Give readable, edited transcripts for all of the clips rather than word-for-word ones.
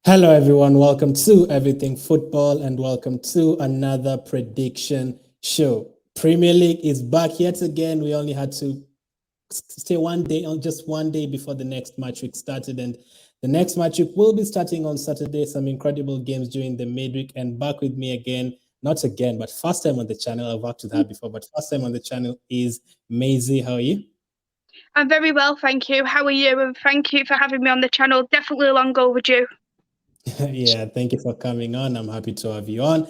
Hello, everyone. Welcome to Everything Football and welcome to another prediction show. Premier League is back yet again. We only had to stay just one day before the next match week started. And the next match week will be starting on Saturday. Some incredible games during the midweek. And back with me again, not again, but first time on the channel. I've worked with her before, but first time on the channel is Maisy. How are you? I'm very well, thank you. How are you? And thank you for having me on the channel. Definitely long overdue. Yeah, thank you for coming on. I'm happy to have you on.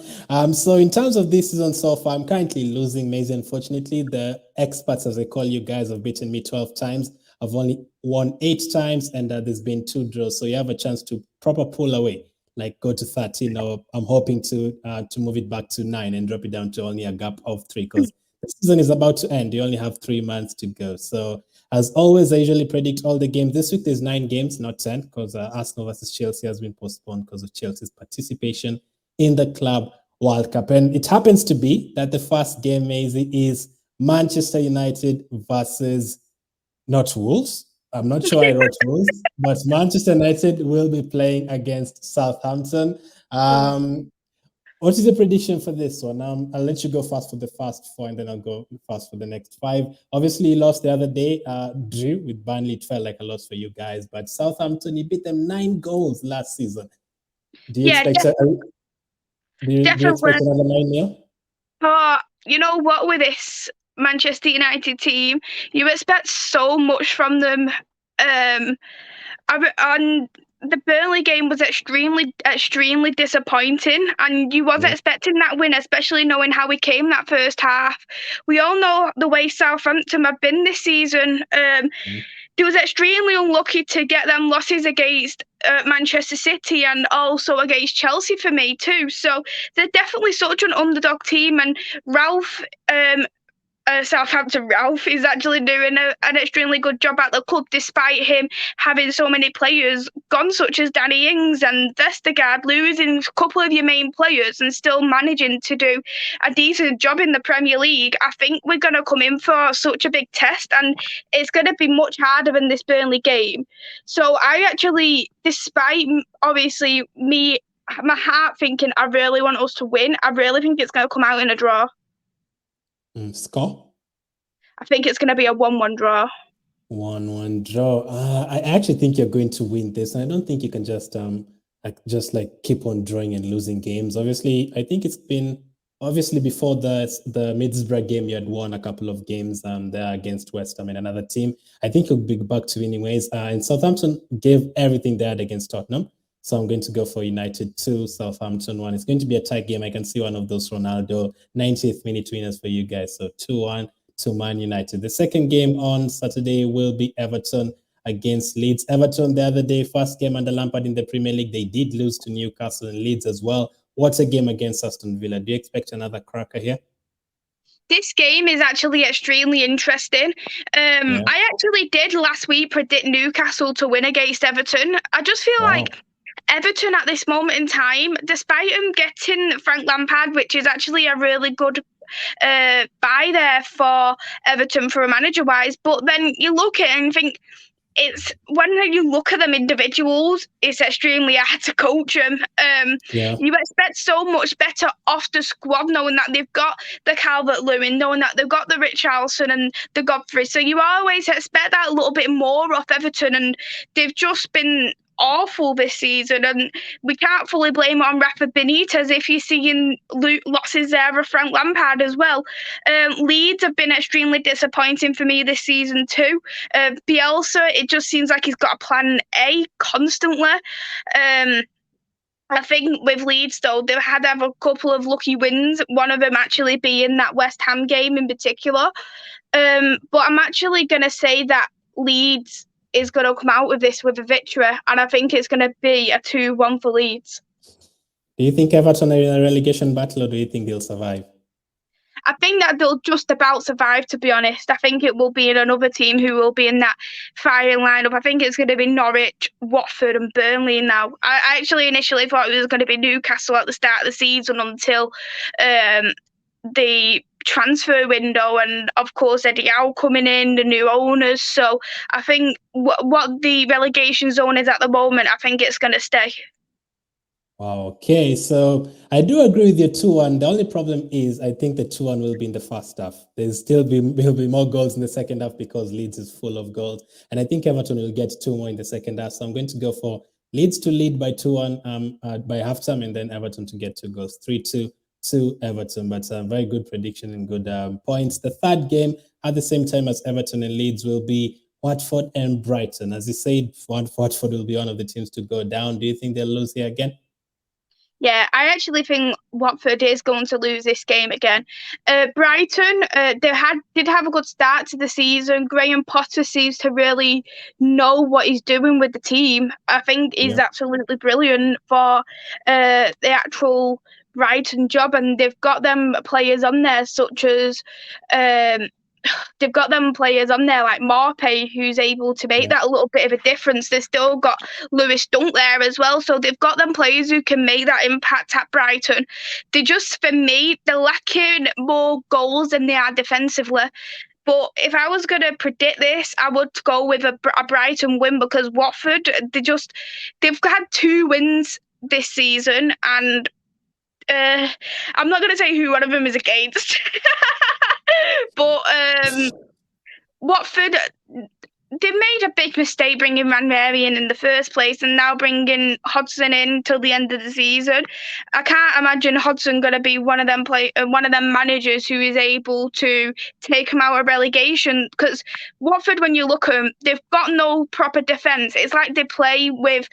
So in terms of this season so far, I'm currently losing Maisy. Unfortunately, the experts, as I call you guys, have beaten me 12 times. I've only won 8 times, and there's been 2 draws. So you have a chance to proper pull away, like go to 13. Or I'm hoping to move it back to 9 and drop it down to only a gap of 3 because the season is about to end. You only have 3 months to go. So as always, I usually predict all the games. This week, there's 9 games, not 10, because Arsenal versus Chelsea has been postponed because of Chelsea's participation in the Club World Cup. And it happens to be that the first game, Maisy, is Manchester United versus not Wolves. I'm not sure I wrote Wolves, but Manchester United will be playing against Southampton. What is the prediction for this one? I'll let you go first for the first 4, and then I'll go first for the next 5. Obviously, you lost the other day, drew with Burnley. It felt like a loss for you guys, but Southampton, you beat them 9 goals last season. Do you Yeah, expect do you definitely. expect another 9-0? But you know what, with this Manchester United team, you expect so much from them. And the Burnley game was extremely disappointing, and you was expecting that win, especially knowing how we came that first half. We all know the way Southampton have been this season. They was extremely unlucky to get them losses against Manchester City and also against Chelsea for me too. So they're definitely such an underdog team, and Ralph Southampton Ralph is actually doing an extremely good job at the club, despite him having so many players gone, such as Danny Ings and Vestergaard, losing a couple of your main players and still managing to do a decent job in the Premier League. I think we're going to come in for such a big test, and it's going to be much harder than this Burnley game. So I actually, despite obviously my heart thinking I really want us to win, I really think it's going to come out in a draw. Score? I think it's going to be a 1-1 draw. 1-1 draw. I actually think you're going to win this. And I don't think you can just keep on drawing and losing games. Obviously, I think it's been before the Middlesbrough game, you had won a couple of games there against West Ham and another team. I think you'll be back to winning ways. And Southampton gave everything they had against Tottenham. So I'm going to go for United 2, Southampton 1. It's going to be a tight game. I can see one of those Ronaldo 90th minute winners for you guys. So 2-1 to Man United. The second game on Saturday will be Everton against Leeds. Everton the other day, first game under Lampard in the Premier League, they did lose to Newcastle and Leeds as well. What's a game against Aston Villa? Do you expect another cracker here? This game is actually extremely interesting. I actually did last week predict Newcastle to win against Everton. I just feel like Everton at this moment in time, despite them getting Frank Lampard, which is actually a really good buy there for Everton for a manager-wise, but then you look at it and think, it's when you look at them individuals, it's extremely hard to coach them. You expect so much better off the squad, knowing that they've got the Calvert-Lewin, knowing that they've got the Richarlison and the Godfrey. So you always expect that a little bit more off Everton, and they've just been awful this season, and we can't fully blame it on Rafa Benitez if you're seeing losses there of Frank Lampard as well. Leeds have been extremely disappointing for me this season too. Bielsa, it just seems like he's got a plan A constantly. I think with Leeds, though, they've had to have a couple of lucky wins, one of them actually being that West Ham game in particular. But I'm actually going to say that Leeds is going to come out with this with a victory, and I think it's going to be a 2-1 for Leeds. Do you think Everton are in a relegation battle, or do you think they'll survive? I think that they'll just about survive, to be honest. I think it will be in another team who will be in that firing lineup. I think it's going to be Norwich, Watford and Burnley now. I actually initially thought it was going to be Newcastle at the start of the season until the transfer window, and of course Eddie Howe coming in, the new owners. So I think what the relegation zone is at the moment, I think it's going to stay. Okay, so I do agree with your 2-1. The only problem is I think the 2-1 will be in the first half. Will be more goals in the second half because Leeds is full of goals. And I think Everton will get 2 more in the second half. So I'm going to go for Leeds to lead by 2-1 by halftime, and then Everton to get 2 goals, 3-2 to Everton. But a very good prediction and good points. The third game at the same time as Everton and Leeds will be Watford and Brighton. As you said, Watford will be one of the teams to go down. Do you think they'll lose here again? Yeah, I actually think Watford is going to lose this game again. Brighton, did have a good start to the season. Graham Potter seems to really know what he's doing with the team. I think he's absolutely brilliant for the actual Brighton job, and they've got them players on there such as they've got them players on there like Marpay, who's able to make that a little bit of a difference. They've still got Lewis Dunk there as well. So they've got them players who can make that impact at Brighton. They just, for me, they're lacking more goals than they are defensively. But if I was going to predict this, I would go with a Brighton win because Watford, they've had 2 wins this season, and I'm not going to say who one of them is against. But Watford, they made a big mistake bringing Ranieri in the first place, and now bringing Hodgson in till the end of the season. I can't imagine Hodgson going to be one of them managers who is able to take them out of relegation. Because Watford, when you look at them, they've got no proper defence. It's like they play with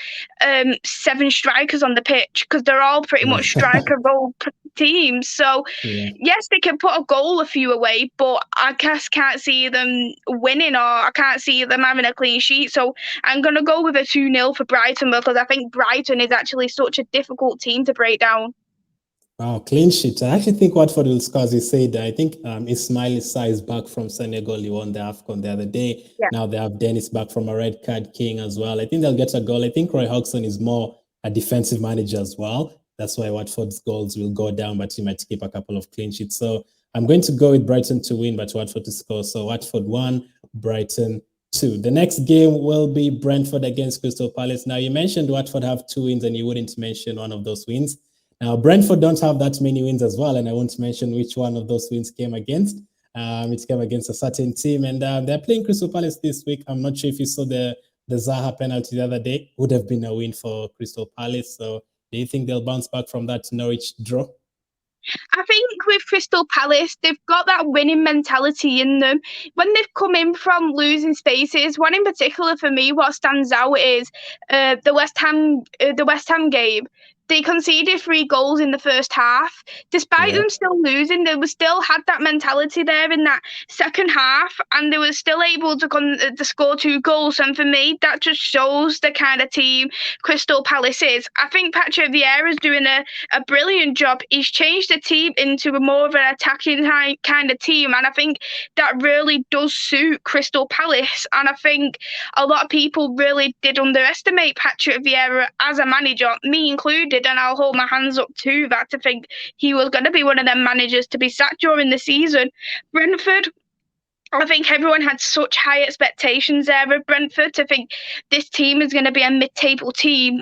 7 strikers on the pitch because they're all pretty much striker role teams. So yes, they can put a goal or few away, but I just can't see them winning, or I can't see them having a clean sheet. So I'm going to go with a 2-0 for Brighton because I think Brighton is actually such a difficult team to break down. Wow, clean sheet. I actually think Watford will score, as you said. I think Ismail Sarr is back from Senegal. He won the AFCON the other day. Yeah. Now they have Dennis back from a red card king as well. I think they'll get a goal. I think Roy Hodgson is more a defensive manager as well. That's why Watford's goals will go down, but he might keep a couple of clean sheets. So I'm going to go with Brighton to win, but Watford to score. So Watford 1, Brighton 2. The next game will be Brentford against Crystal Palace. Now, you mentioned Watford have 2 wins, and you wouldn't mention one of those wins. Now, Brentford don't have that many wins as well, and I won't mention which one of those wins came against. It came against a certain team, and they're playing Crystal Palace this week. I'm not sure if you saw the Zaha penalty the other day. Would have been a win for Crystal Palace. So do you think they'll bounce back from that Norwich draw? I think with Crystal Palace, they've got that winning mentality in them. When they've come in from losing spaces, one in particular for me, what stands out is the West Ham game. They conceded 3 goals in the first half. Despite them still losing, they still had that mentality there in that second half, and they were still able to score 2 goals. And for me, that just shows the kind of team Crystal Palace is. I think Patrick Vieira is doing a brilliant job. He's changed the team into a more of an attacking kind of team, and I think that really does suit Crystal Palace. And I think a lot of people really did underestimate Patrick Vieira as a manager, me included. And I'll hold my hands up to that, to think he was going to be one of them managers to be sacked during the season. Brentford, I think everyone had such high expectations there of Brentford to think this team is going to be a mid-table team.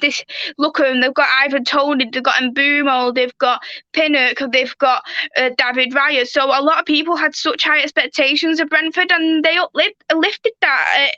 Look at them, they've got Ivan Toney, they've got Mbumo, they've got Pinnock, they've got David Raya. So a lot of people had such high expectations of Brentford, and they lifted that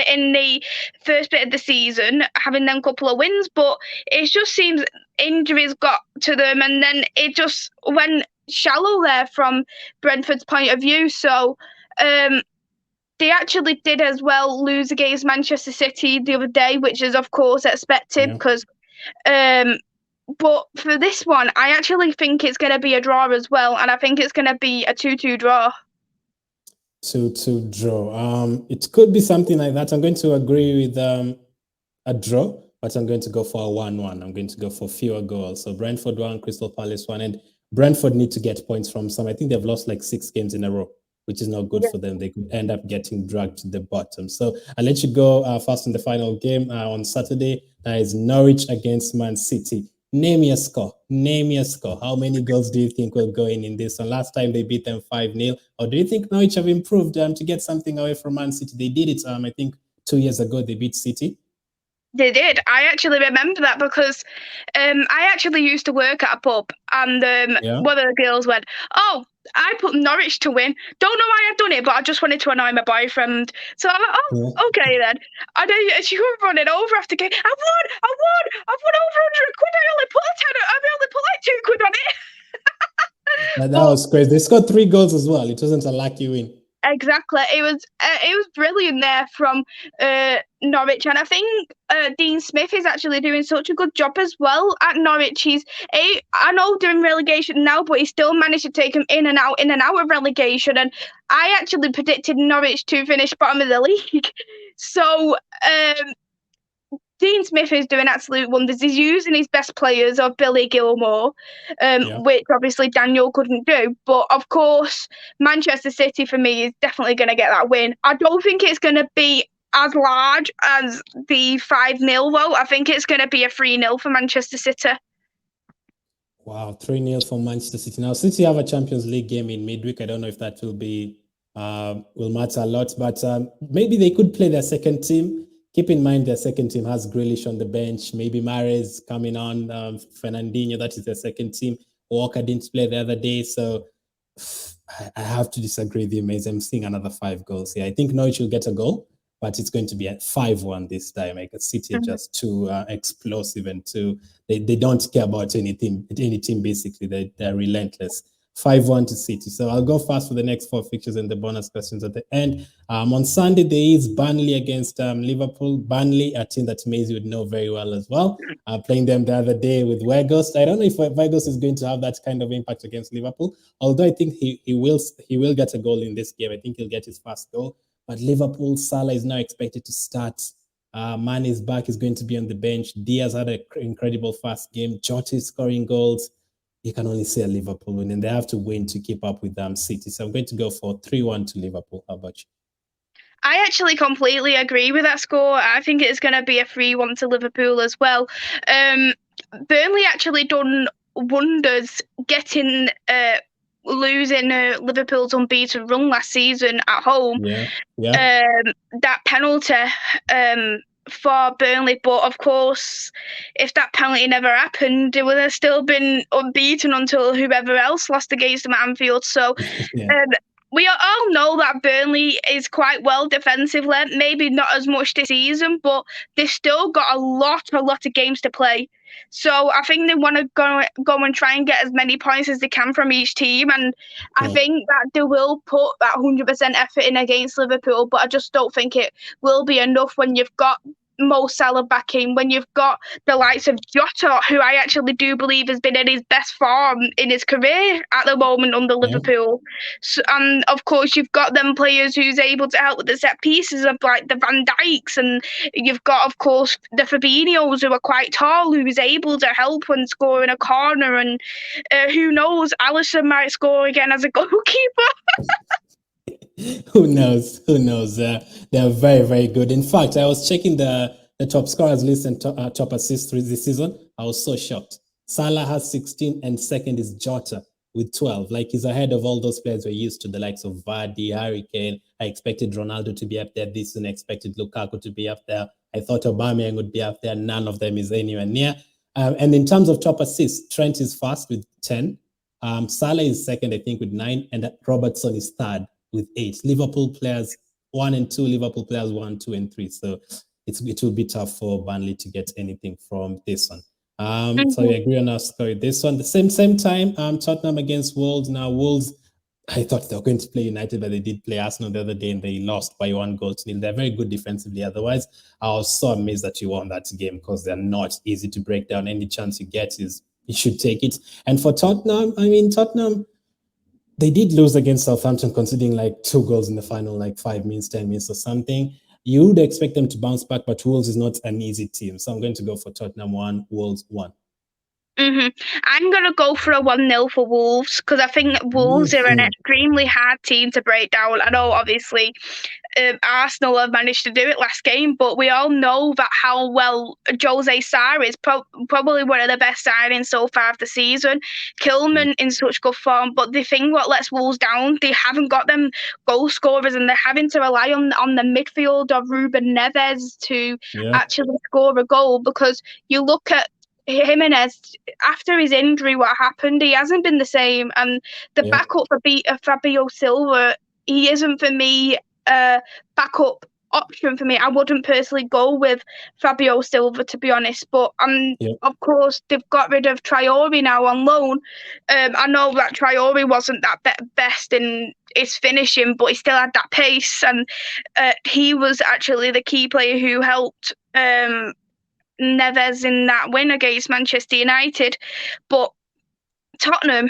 in the first bit of the season, having them couple of wins, but it just seems injuries got to them, and then it just went shallow there from Brentford's point of view. So they actually did as well lose against Manchester City the other day, which is of course expected because but for this one, I actually think it's going to be a draw as well, and I think it's going to be a 2-2 draw. 2-2 draw. It could be something like that. I'm going to agree with a draw, but I'm going to go for a 1-1. I'm going to go for fewer goals. So Brentford 1, Crystal Palace 1, and Brentford need to get points from some. I think they've lost like 6 games in a row, which is not good for them. They could end up getting dragged to the bottom. So I'll let you go first in the final game on Saturday. That is Norwich against Man City. Name your score. Name your score. How many goals do you think will go in this one? Last time they beat them 5-0. Or do you think Norwich have improved to get something away from Man City? They did it, I think, 2 years ago. They beat City. They did. I actually remember that because I actually used to work at a pub, and one of the girls went, "Oh, I put Norwich to win. Don't know why I'd done it, but I just wanted to annoy my boyfriend." So I'm like, "Oh, okay then." And then she was running over after game. I won over 100 quid. I only put like 2 quid on it. That was crazy. They scored 3 goals as well. It wasn't a lucky win. Exactly. It was brilliant there from Norwich, and I think Dean Smith is actually doing such a good job as well at Norwich. I know they're in relegation now, but he still managed to take them in and out of relegation. And I actually predicted Norwich to finish bottom of the league. So Dean Smith is doing absolute wonders. He's using his best players of Billy Gilmore, which obviously Daniel couldn't do. But of course, Manchester City for me is definitely going to get that win. I don't think it's going to be as large as the 5-0 though. I think it's going to be a 3-0 for Manchester City. Wow, 3-0 for Manchester City. Now, City have a Champions League game in midweek. I don't know if that will matter a lot, but maybe they could play their second team. Keep in mind their second team has Grealish on the bench, maybe Mahrez coming on, Fernandinho, that is their second team. Walker didn't play the other day, so I have to disagree with you, Maisy. I'm seeing another 5 goals here. I think Norwich will get a goal, but it's going to be a 5-1 this time. Like City are just too explosive and they don't care about any team basically. They're relentless. 5-1 to City. So I'll go fast for the next 4 fixtures and the bonus questions at the end. On Sunday, there is Burnley against Liverpool. Burnley, a team that Maisy would know very well as well. Playing them the other day with Weghorst. I don't know if Weghorst is going to have that kind of impact against Liverpool, although I think he will get a goal in this game. I think he'll get his first goal. But Liverpool, Salah is now expected to start. Mane is back, is going to be on the bench. Diaz had an incredible first game. Jota is scoring goals. You can only see a Liverpool win, and they have to win to keep up with City. So I'm going to go for 3-1 to Liverpool. How about you? I actually completely agree with that score. I think it's going to be a 3-1 to Liverpool as well. Burnley actually done wonders getting losing Liverpool's unbeaten run last season at home. That penalty for Burnley, but of course, if that penalty never happened, they would have still been unbeaten until whoever else lost against them at Anfield. So we all know that Burnley is quite well defensively, maybe not as much this season, but they've still got a lot of games to play. So I think they want to go and try and get as many points as they can from each team. And I think that they will put that 100% effort in against Liverpool, but I just don't think it will be enough when you've got Mo Salah back in, when you've got the likes of Jota, who I actually do believe has been in his best form in his career at the moment under Liverpool. So, and of course, you've got them players who's able to help with the set pieces of like the Van Dijks, and you've got, of course, the Fabinhos who are quite tall, who is able to help when scoring a corner, and who knows, Alisson might score again as a goalkeeper. Who knows? They're very, very good. In fact, I was checking the top scorers list and top assists this season. I was so shocked. Salah has 16 and second is Jota with 12. Like, he's ahead of all those players we're used to, the likes of Vardy, Harry Kane. I expected Ronaldo to be up there this season. I expected Lukaku to be up there. I thought Aubameyang would be up there. None of them is anywhere near. And in terms of top assists, Trent is first with 10. Salah is second, I think, with 9. And Robertson is third with 8. Liverpool players 1 and 2, Liverpool players 1, 2, and 3. So it will be tough for Burnley to get anything from this one. So we agree on our score with this one. The same time, Tottenham against Wolves. Now Wolves, I thought they were going to play United, but they did play Arsenal the other day and they lost by 1-0. They're very good defensively. Otherwise, I was so amazed that you won that game because they're not easy to break down. Any chance you get you should take it. And for Tottenham, Tottenham, they did lose against Southampton, conceding like 2 goals in the final, like 5 minutes, 10 minutes or something. You would expect them to bounce back, but Wolves is not an easy team. So I'm going to go for Tottenham 1, Wolves 1. I'm going to go for a 1-0 for Wolves because I think Wolves are an extremely hard team to break down. I know, obviously, Arsenal have managed to do it last game, but we all know that how well Jose Sarr is probably one of the best signings so far of the season. Kilman in such good form, but the thing what lets Wolves down, they haven't got them goal scorers, and they're having to rely on the midfield of Ruben Neves to actually score a goal, because you look at Jimenez, after his injury, what happened, he hasn't been the same, and the backup for Fabio Silva, he isn't for me a backup option for me. I wouldn't personally go with Fabio Silva, to be honest, but of course they've got rid of Traore now on loan. I know that Traore wasn't that best in his finishing, but he still had that pace, and he was actually the key player who helped Neves in that win against Manchester United. But Tottenham,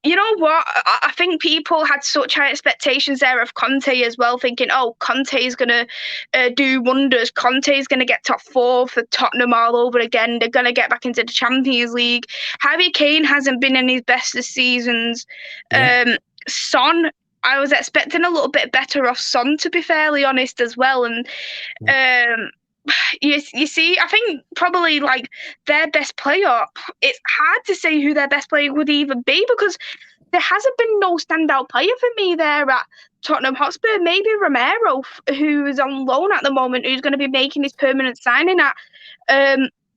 you know what? I think people had such high expectations there of Conte as well, thinking, oh, Conte is going to do wonders. Conte is going to get top four for Tottenham all over again. They're going to get back into the Champions League. Harry Kane hasn't been in his best of seasons. Son, I was expecting a little bit better off Son, to be fairly honest, as well. And you see, I think probably like their best player, it's hard to say who their best player would even be, because there hasn't been no standout player for me there at Tottenham Hotspur. Maybe Romero, who is on loan at the moment, who's going to be making his permanent signing at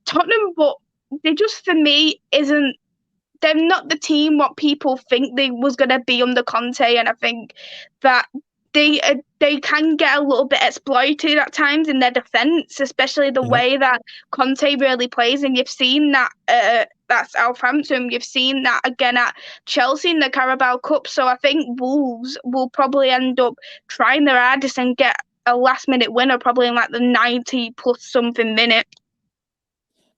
Tottenham, but they just, for me, they're not the team what people think they was going to be under Conte, and I think that they can get a little bit exploited at times in their defence, especially the way that Conte really plays. And you've seen that at Southampton, you've seen that again at Chelsea in the Carabao Cup. So I think Wolves will probably end up trying their hardest and get a last-minute winner, probably in like the 90 plus something minute.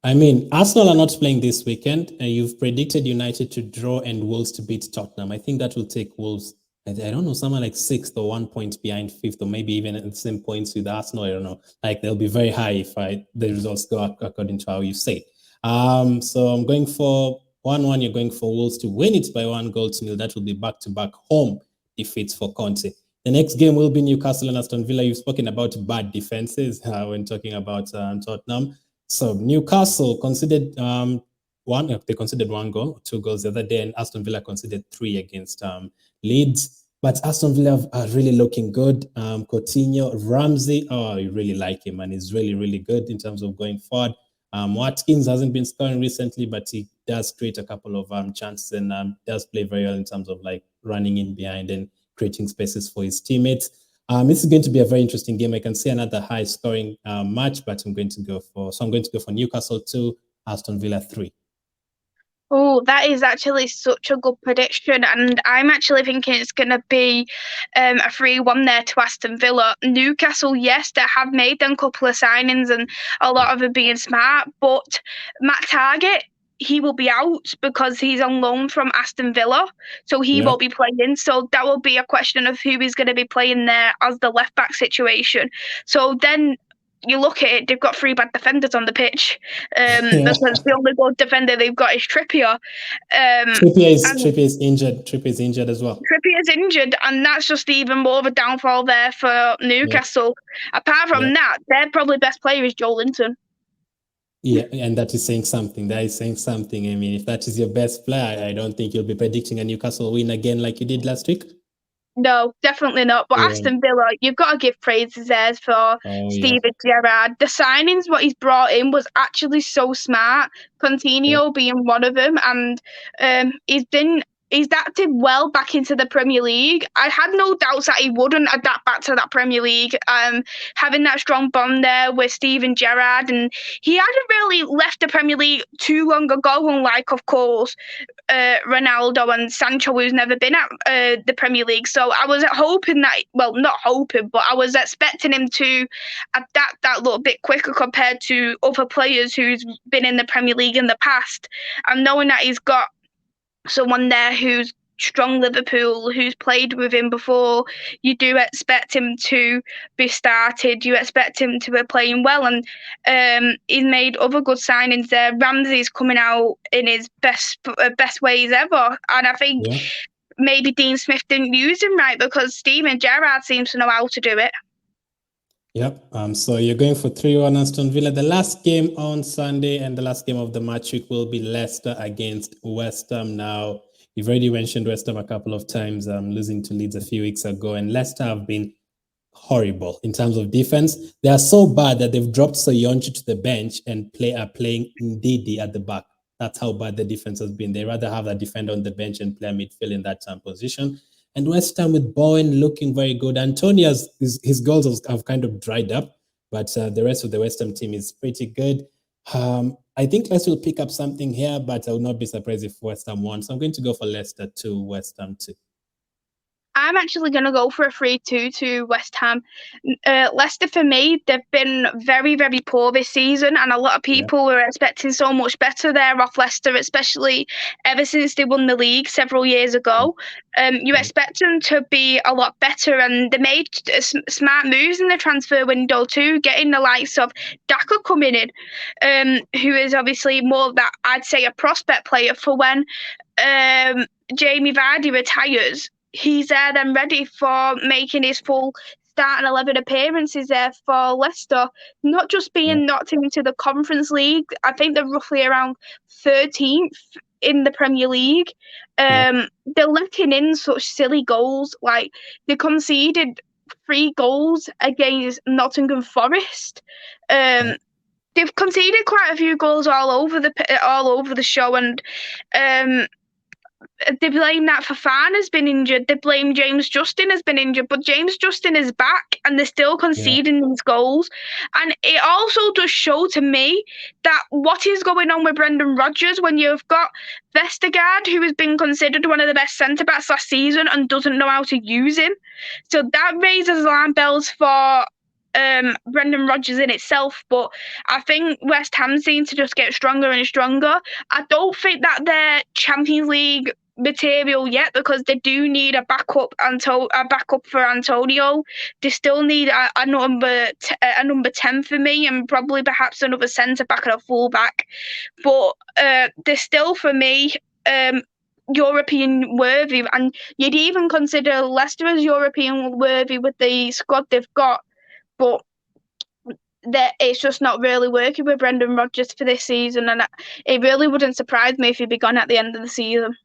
I mean, Arsenal are not playing this weekend. You've predicted United to draw and Wolves to beat Tottenham. I think that will take Wolves, I don't know, someone like 6th or 1 point behind 5th, or maybe even at the same points with Arsenal. I don't know. Like, they'll be very high if the results go according to how you say. So I'm going for 1-1. You're going for Wolves to win it by 1-0. That will be back-to-back home defeats for Conte. The next game will be Newcastle and Aston Villa. You've spoken about bad defenses when talking about Tottenham. So Newcastle conceded they conceded 1 goal, 2 goals the other day, and Aston Villa conceded 3 against Leeds. But Aston Villa are really looking good. Coutinho, Ramsey, oh, you really like him, and he's really, really good in terms of going forward. Watkins hasn't been scoring recently, but he does create a couple of chances and does play very well in terms of like running in behind and creating spaces for his teammates. This is going to be a very interesting game. I can see another high-scoring match, but I'm going to go for Newcastle 2, Aston Villa 3. Oh, that is actually such a good prediction, and I'm actually thinking it's going to be a 3-1 there to Aston Villa. Newcastle, yes, they have made them couple of signings, and a lot of them being smart, but Matt Targett, he will be out because he's on loan from Aston Villa, so he won't be playing. So that will be a question of who is going to be playing there as the left-back situation. So then you look at it, they've got 3 bad defenders on the pitch. Because the only good defender they've got is Trippier. Trippier is injured. Trippier is injured as well. Trippier is injured, and that's just even more of a downfall there for Newcastle. Apart from that, their probably best player is Joe Linton. Yeah, and that is saying something. That is saying something. I mean, if that is your best player, I don't think you'll be predicting a Newcastle win again like you did last week. No, definitely not. But Aston Villa, you've got to give praises there for Steven Gerrard. The signings, what he's brought in was actually so smart. Coutinho being one of them, and he's adapted well back into the Premier League. I had no doubts that he wouldn't adapt back to that Premier League. Having that strong bond there with Steven Gerrard, and he hadn't really left the Premier League too long ago, unlike, of course, Ronaldo and Sancho, who's never been at the Premier League. So I was hoping that, well, not hoping, but I was expecting him to adapt that little bit quicker compared to other players who's been in the Premier League in the past. And knowing that he's got someone there who's strong Liverpool, who's played with him before, you do expect him to be started. You expect him to be playing well, and he's made other good signings there. Ramsey's coming out in his best ways ever, and I think maybe Dean Smith didn't use him right, because Steven Gerrard seems to know how to do it. Yep. So you're going for 3-1 Aston Villa. The last game on Sunday and the last game of the match week will be Leicester against West Ham. Now, you've already mentioned West Ham a couple of times, losing to Leeds a few weeks ago, and Leicester have been horrible in terms of defense. They are so bad that they've dropped Soyuncu to the bench and are playing Ndidi at the back. That's how bad the defense has been. They rather have a defender on the bench and play midfield in that position. And West Ham with Bowen looking very good. Antonia's his goals have kind of dried up, but the rest of the West Ham team is pretty good. I think Leicester will pick up something here, but I would not be surprised if West Ham won. So I'm going to go for Leicester 2, West Ham 2. I'm actually going to go for a 3-2 to West Ham. Leicester, for me, they've been very, very poor this season, and a lot of people were expecting so much better there off Leicester, especially ever since they won the league several years ago. You expect them to be a lot better, and they made smart moves in the transfer window too, getting the likes of Daka coming in, who is obviously more that, I'd say, a prospect player for when Jamie Vardy retires. He's there then ready for making his full starting 11 appearances there for Leicester, not just being knocked into the Conference League. I think they're roughly around 13th in the Premier League. They're letting in such silly goals. Like, they conceded 3 goals against Nottingham Forest. They've conceded quite a few goals all over the show, and they blame that Fofana's been injured. They blame James Justin has been injured, but James Justin is back and they're still conceding these goals. And it also does show to me that what is going on with Brendan Rodgers when you've got Vestergaard, who has been considered one of the best centre-backs last season and doesn't know how to use him. So that raises alarm bells for Brendan Rodgers in itself, but I think West Ham seem to just get stronger and stronger. I don't think that they're Champions League material yet, because they do need a backup for Antonio. They still need a number 10 for me, and probably perhaps another centre back and a full back. But they're still, for me, European worthy, and you'd even consider Leicester as European worthy with the squad they've got. But it's just not really working with Brendan Rodgers for this season, and it really wouldn't surprise me if he'd be gone at the end of the season.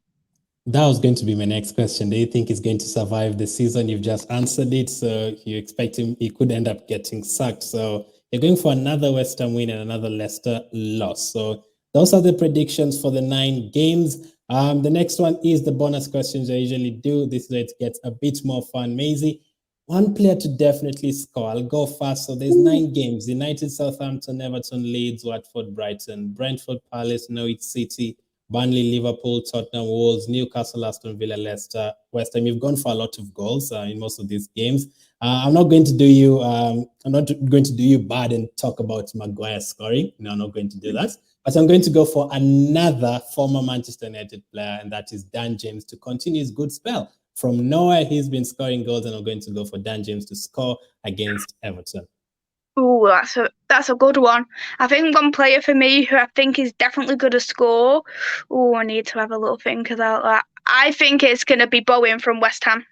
That was going to be my next question. Do you think he's going to survive the season? You've just answered it, so you expect he could end up getting sacked. So you're going for another West Ham win and another Leicester loss. So those are the predictions for the 9 games. The next one is the bonus questions I usually do. This is where it gets a bit more fun. Maisy, one player to definitely score. I'll go fast. So there's 9 games: United, Southampton, Everton, Leeds, Watford, Brighton, Brentford, Palace, Norwich City, Burnley, Liverpool, Tottenham, Wolves, Newcastle, Aston Villa, Leicester, West Ham. You've gone for a lot of goals in most of these games. I'm not going to do you. I'm not going to do you bad and talk about Maguire scoring. No, I'm not going to do that. But I'm going to go for another former Manchester United player, and that is Dan James, to continue his good spell. From nowhere, he's been scoring goals, and I'm going to go for Dan James to score against Everton. Oh, that's a good one. I think one player for me who I think is definitely going to score. Oh, I need to have a little think about that. I think it's going to be Bowen from West Ham.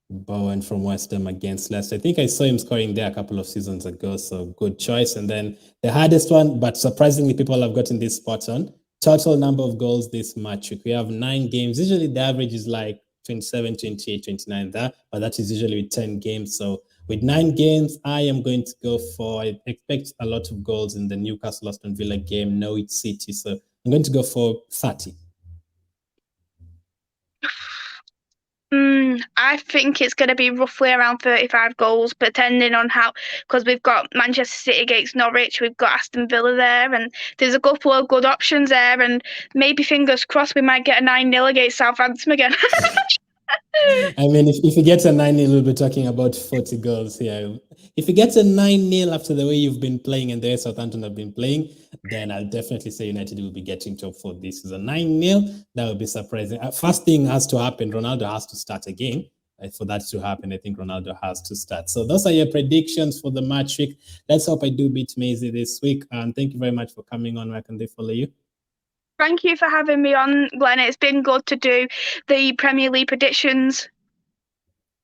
Bowen from West Ham against Leicester. I think I saw him scoring there a couple of seasons ago, so good choice. And then the hardest one, but surprisingly, people have gotten this spot on. Total number of goals this match week. We have 9 games. Usually the average is like 27, 28, 29 there, but that is usually with 10 games. So with 9 games, I am going to go for, I expect a lot of goals in the Newcastle Aston Villa game, Norwich City. So I'm going to go for 30. I think it's going to be roughly around 35 goals, depending on how, because we've got Manchester City against Norwich, we've got Aston Villa there, and there's a couple of good options there, and maybe fingers crossed we might get a 9-0 against Southampton again. I mean, if you get a 9-0, we'll be talking about 40 goals here. If you get a 9-0 after the way you've been playing and the way Southampton have been playing, then I'll definitely say United will be getting top 4 this season. 9-0, that would be surprising. First thing has to happen, Ronaldo has to start again. For that to happen, I think Ronaldo has to start. So those are your predictions for the match week. Let's hope I do beat Maisy this week. And thank you very much for coming on. Where can they follow you? Thank you for having me on, Glen. It's been good to do the Premier League predictions.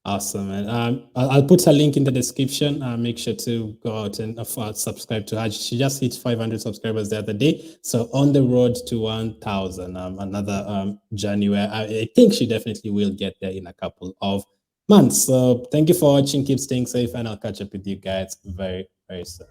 Awesome, and I'll put a link in the description. Make sure to go out and subscribe to her. She just hit 500 subscribers the other day, so on the road to 1,000. Another journey where I think she definitely will get there in a couple of months. So thank you for watching. Keep staying safe, and I'll catch up with you guys very, very soon.